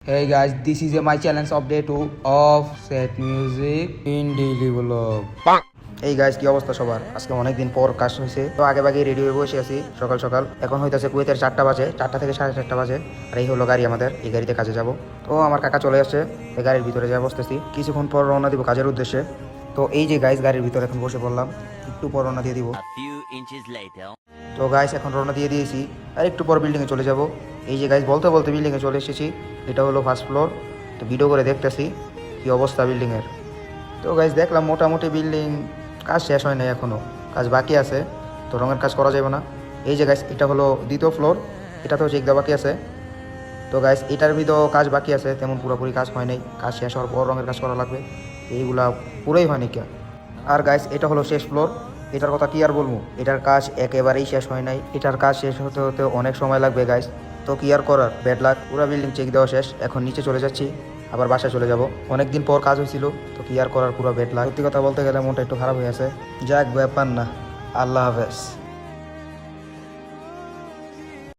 Hey guys, this is my challenge update to offset music in daily vlog. এই guys কি অবস্থা সবার? আজকে অনেকদিন পর কাজ হয়েছে, তো আগে ভাগে রেডি হয়ে বসে আছি সকাল সকাল। এখন হইতাছে কুয়েতের 4টা বাজে, 4টা থেকে 4:30 বাজে। আর এই হলো গাড়ি আমাদের, এই গাড়িতে কাজে যাব। তো আমার কাকা চলে আসছে, এই গাড়ির ভিতরে যা বসতেছি, কিছুক্ষণ পর রওনা দিব কাজের উদ্দেশ্যে। তো এই যে গাইস গাড়ির ভিতরে এখন বসে পড়লাম, একটু পর রওনা দিয়ে দিব। তো গাইস এখন রওনা দিয়ে দিয়েছি, আর একটু পর বিল্ডিংয়ে চলে যাব। এই যে গাইস বলতে বলতে বিল্ডিংয়ে চলে এসেছি। এটা হলো ফার্স্ট ফ্লোর। তো ভিডিও করে দেখতেছি কি অবস্থা বিল্ডিংয়ের। তো গাইস দেখলাম মোটামুটি বিল্ডিং কাজ শেষ হয় নাই, এখনও কাজ বাকি আছে। তো রঙের কাজ করা যাবে না। এই যে গাইস এটা হলো দ্বিতীয় ফ্লোর, এটা তো চেক দেওয়া বাকি আছে। তো গাইস এটার ভিতরেও কাজ বাকি আছে, তেমন পুরোপুরি কাজ হয় নাই। কাজ শেষ হওয়ার পর রঙের কাজ করা লাগবে, এইগুলা পুরোই হয়নি কে। আর গাইস এটা হলো শেষ ফ্লোর। এটার কথা কি আর বলবো, এটার কাজ একেবারেই শেষ হয় নাই। এটার কাজ শেষ হতে হতে অনেক সময় লাগবে গাইস। তো কি আর করার, ব্যাড লাক। পুরো বিল্ডিং চেক দেওয়া শেষ, এখন নিচে চলে যাচ্ছি, আবার বাসায় চলে যাব। অনেকদিন পর কাজ হয়েছিল, তো কি আর করার, পুরো ব্যাড লাক। সত্যি কথা বলতে গেলে মনটা একটু খারাপ হয়ে আছে। যাক, ব্যাপার না। আল্লাহ হাফেজ।